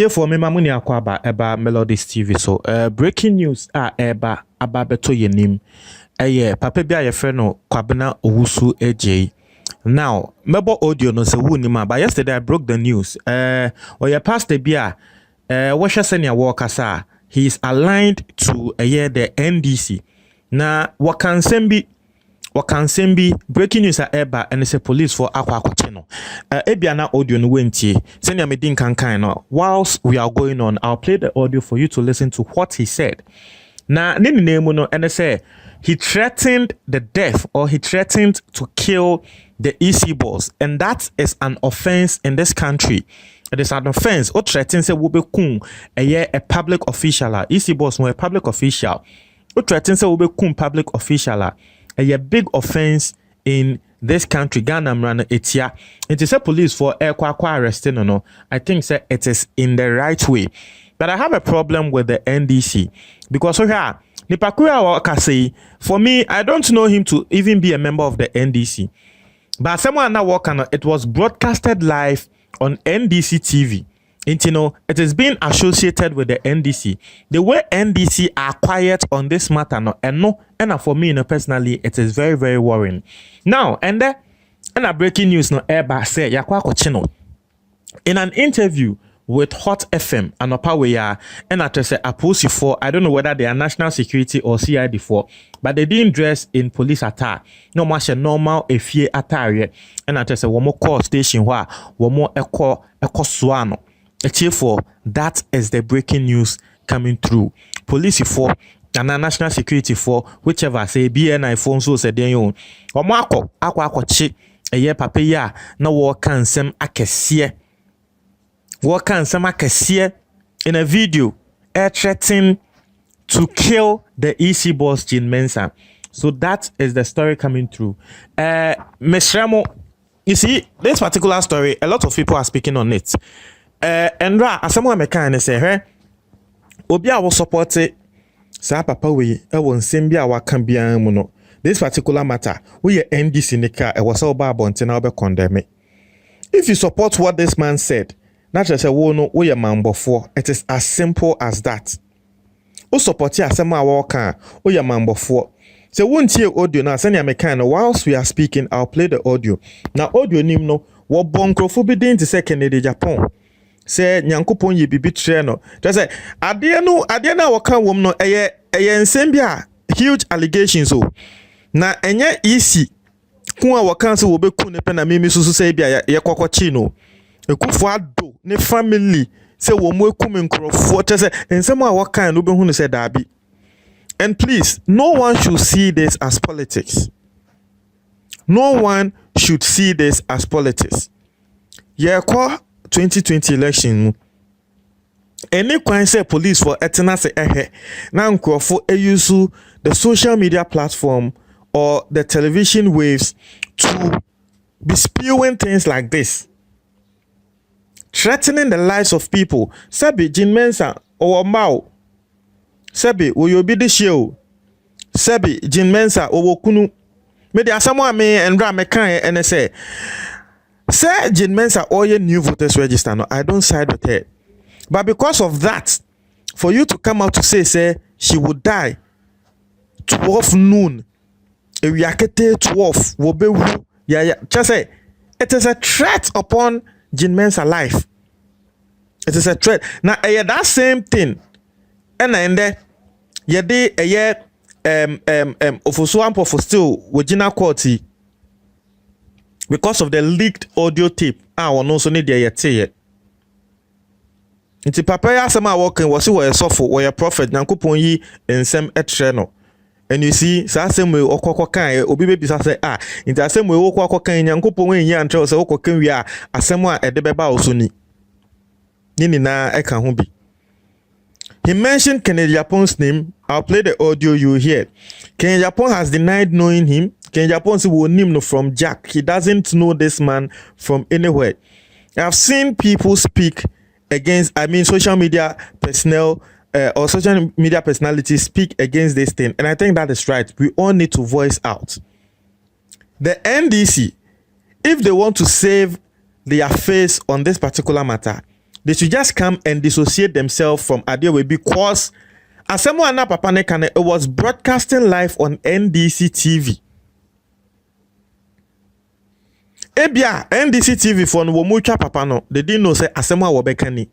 For me, mamuni akwaba eba Melodies TV. So, breaking news eba ababeto yenim. Papa bi a friend no Kwabena Owusu AJ. Now, mebo audio no se wunima, but yesterday I broke the news. Oya pastor bi washa senior worker he is aligned to the NDC. Na wakansembi breaking news eba and it's a police for akwa channel. Ebiana audio no wentie. Senior medin kankan no. Whilst we are going on, I'll play the audio for you to listen to what he said. Na nini nemu no and say he threatened the death or he threatened to kill the EC boss, and that is an offense in this country. It is an offense. O threaten say wo be kun a public official. EC boss no a public official. O threaten say wo be kun public official. A big offense in this country. Ghana mrana etia. It is a police for kwa arresting no. I think say it is in the right way. But I have a problem with the NDC because here Nipakuya Wakase, for me, I don't know him to even be a member of the NDC. But someone now working, it was broadcasted live on NDC TV. And you know, it is being associated with the NDC. The way NDC are quiet on this matter, and for me, personally, it is very, very worrying. Now, and a breaking news, Eba say Yakwa Kochino in an interview with Hot FM and Opawaya and I say Aposi for I don't know whether they are national security or CID for, but they didn't dress in police attire. No much a normal efie attire and I say one more call station where one more echo swano. A chief for that is the breaking news coming through. Police for and national security for whichever say BNI phone so said they own. Or Marco aqua chi a year papaya no war can sem akesie. What can Samakasiye in a video threatening to kill the EC boss Jean Mensa. So that is the story coming through. Ms. Ramo, you see, this particular story, a lot of people are speaking on it. And as someone may say, hey, Obia will support it. Sa papa we won Simbia wa Cambia Muno. This particular matter, we are NDC Nika, and was all about now be condemned. If you support what this man said, not just a wono we a man before. It is as simple as that. O support ya asema waka o ya man before. So won't hear audio now send ya mekano whilst we are speaking I'll play the audio. Now audio nim no wo bonkrofo bi den to say Kennedy Japan. Say nyankopon ye bibi tre no. Just say ade na waka wom no eye nsem bia huge allegations o. Na enye easy kun a waka so wo be kun ne pe na mimi susu say bia ye kokkochi no. Ekufo ado ne family say wo mo ekum nkrofo te say ensem a wakan no be hu ne say dabi. And please, no one should see this as politics. No one should see this as politics. Yeah, 2020 election. Any kwan say police for etena say na nkrofo use the social media platform or the television waves to be spewing things like this. Threatening the lives of people. Sebi Jean Mensa or Mao. Sebi Oyobi de show. Sebi Jean Mensa or Kunu. Maybe someone may and Ram and say Jean Mensa or your new voters register. No, I don't side with her. But because of that, for you to come out to say she would die 12 noon. A reacted 12 will be just say it is a threat upon Jean Mensa life. It is a threat. Now, that same thing. And then, ye de Ofosuampo for still Wajina Courty because of the leaked audio tape. I will also need the yet. Inti papaya sama walking was you suffer or a prophet Nankupon ye and some etreno. And you see, same way Okokan, Obi baby say, in the same way Okokan, Yankupon, Yan Charles Okokan, we are a somewhat at the Beba Osuni. Nini na eka humbi. He mentioned Kennedy Japon's name. I'll play the audio you hear. Kennedy Japan has denied knowing him. Kennedy Japan will name no from Jack. He doesn't know this man from anywhere. I've seen people speak against, social media personnel or social media personalities speak against this thing, and I think that is right. We all need to voice out. The NDC, if they want to save their face on this particular matter, they should just come and dissociate themselves from Adeoye, because Asemo Ana Papa Nekane, it was broadcasting live on NDC TV. Ebia NDC TV for Womucha Papa no, they didn't know say Asemo Wobekani.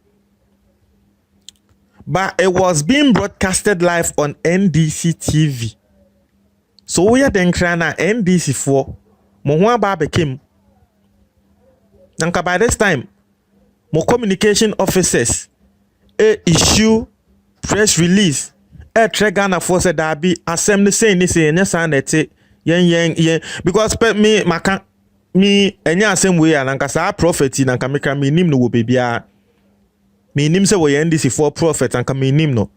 But it was being broadcasted live on NDC TV. So we are then crying NDC for Mohua Babekim. Nanka by this time, more communication officers issue press release. Ghana force that be assembly saying this in yen because me maka me enya same way and nanka sa prophet nanka meka me nim no wo bebia me nim say we NDC for prophet nanka me nim no.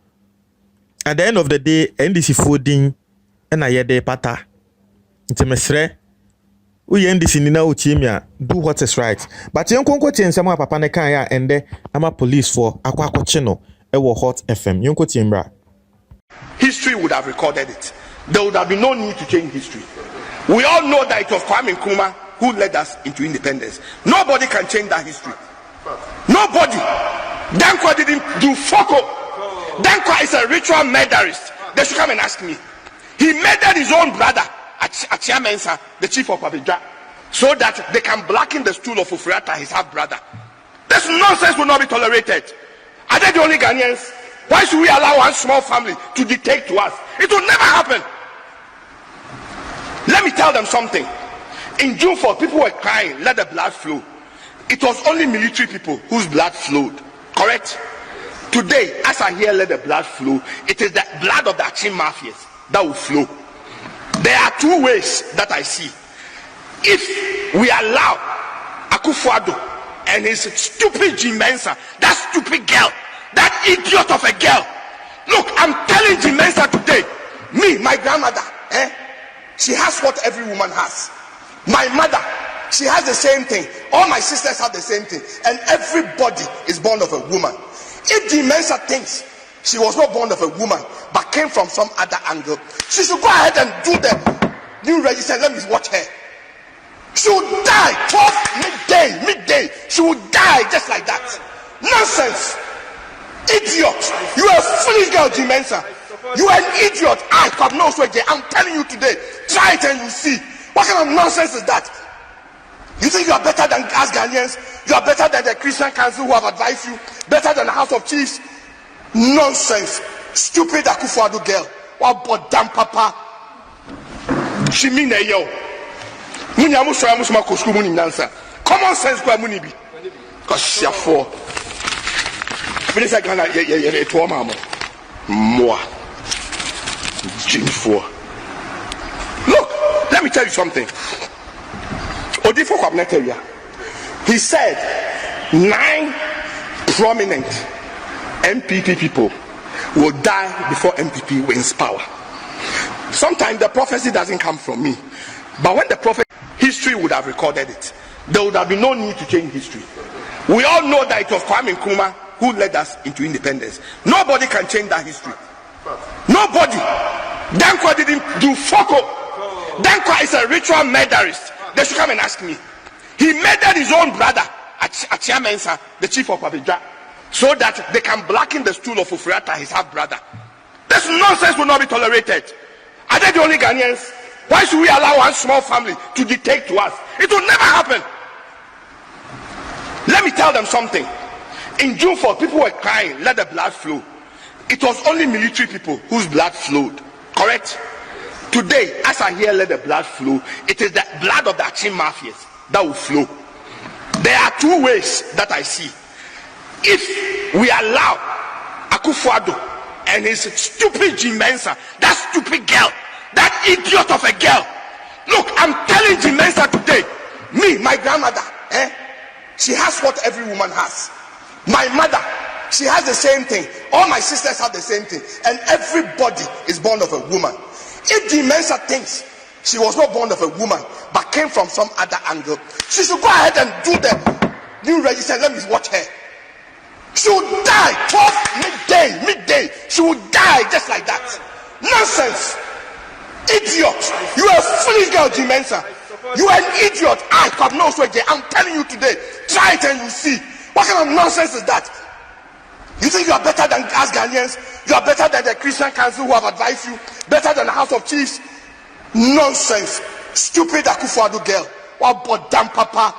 At the end of the day, NDC for din na yede pata. Ntemesre we NDC ni na uchimia do what is right. But yen konko tiensema papa ne kan ya ende ama police for akwakoche no ewo Hot FM. Yen ko tiembra. History would have recorded it. There would have been no need to change history. We all know that it was Kwame Nkrumah who led us into independence. Nobody can change that history. Nobody. Dankwa didn't do Foko. Dankwa is a ritual murderist. They should come and ask me. He murdered his own brother, Achia Mensah, the chief of Abidjan, so that they can blacken the stool of Ufurata, his half brother. This nonsense will not be tolerated. Are they the only Ghanaians? Why should we allow one small family to dictate to us? It will never happen. Let me tell them something. In June 4, people were crying, let the blood flow. It was only military people whose blood flowed. Correct? Today, as I hear let the blood flow, it is the blood of the Achim mafias that will flow. There are two ways that I see. If we allow Akufo-Addo and his stupid Jean Mensa, that stupid girl, that idiot of a girl. Look, I'm telling Jean Mensa today, me, my grandmother, she has what every woman has. My mother, she has the same thing. All my sisters have the same thing. And everybody is born of a woman. If Jean Mensa thinks she was not born of a woman, but came from some other angle, she should go ahead and do the new register. Let me watch her. She will die 12 midday. She will die just like that. Nonsense. Idiot. You are a foolish girl, Jean Mensa. You are an idiot. I have no sweat. I'm telling you today. Try it and you see. What kind of nonsense is that? You think you are better than us Ghanaians? You are better than the Christian Council who have advised you? Better than the House of Chiefs? Nonsense. Stupid Akufo-Addo girl. What about damn papa? She mean a yo. Common sense go muni bi. Cause she are for. Finish like Ghana ye to mama. Moi. Jim 4. Look, let me tell you something. Odifo Kwabena, he said 9 prominent MPP people will die before MPP wins power. Sometimes the prophecy doesn't come from me, but when the prophet, history would have recorded it. There would have been no need to change history. We all know that it was Kwame Nkrumah who led us into independence. Nobody can change that history. Nobody. Dankwa didn't do Foko. Dankwa is a ritual murderist. They should come and ask me. He murdered his own brother, Achia Mensah, the chief of Abidjan, so that they can blacken the stool of Ufurata, his half brother. This nonsense will not be tolerated. Are they the only Ghanaians? Why should we allow one small family to dictate to us? It will never happen. Let me tell them something. In June 4, people were crying, let the blood flow. It was only military people whose blood flowed. Correct? Today, as I hear let the blood flow, it is the blood of the Achim mafias that will flow. There are two ways that I see. If we allow Akufo-Addo and his stupid Jean Mensa, that stupid girl, that idiot of a girl. Look, I'm telling Jean Mensa today, me, my grandmother, she has what every woman has. My mother, she has the same thing. All my sisters have the same thing. And everybody is born of a woman. If Jean Mensa thinks she was not born of a woman, but came from some other angle, she should go ahead and do the new register. Let me watch her. She will die 12 midday. She will die just like that. Nonsense. Idiot. You are a foolish girl, Jimensa. You are an idiot. I have no sweat. I'm telling you today. Try it and you see. What kind of nonsense is that? You think you are better than us Ghanaians? You are better than the Christian Council who have advised you? Better than the House of Chiefs? Nonsense. Stupid Akufo-Addo girl. What about damn papa?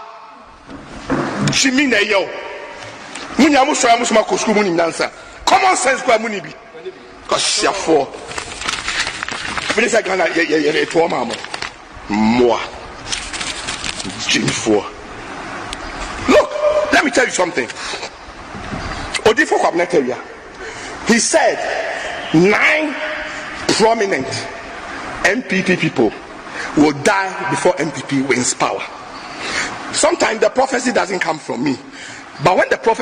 She mean a yo. Common sense go money be. Cause she a four. Finish like Ghana, yeah, mama. More. Jimmy four. Look, let me tell you something. Odifo Kwabena, he said 9 prominent MPP people will die before MPP wins power. Sometimes the prophecy doesn't come from me, but when the prophet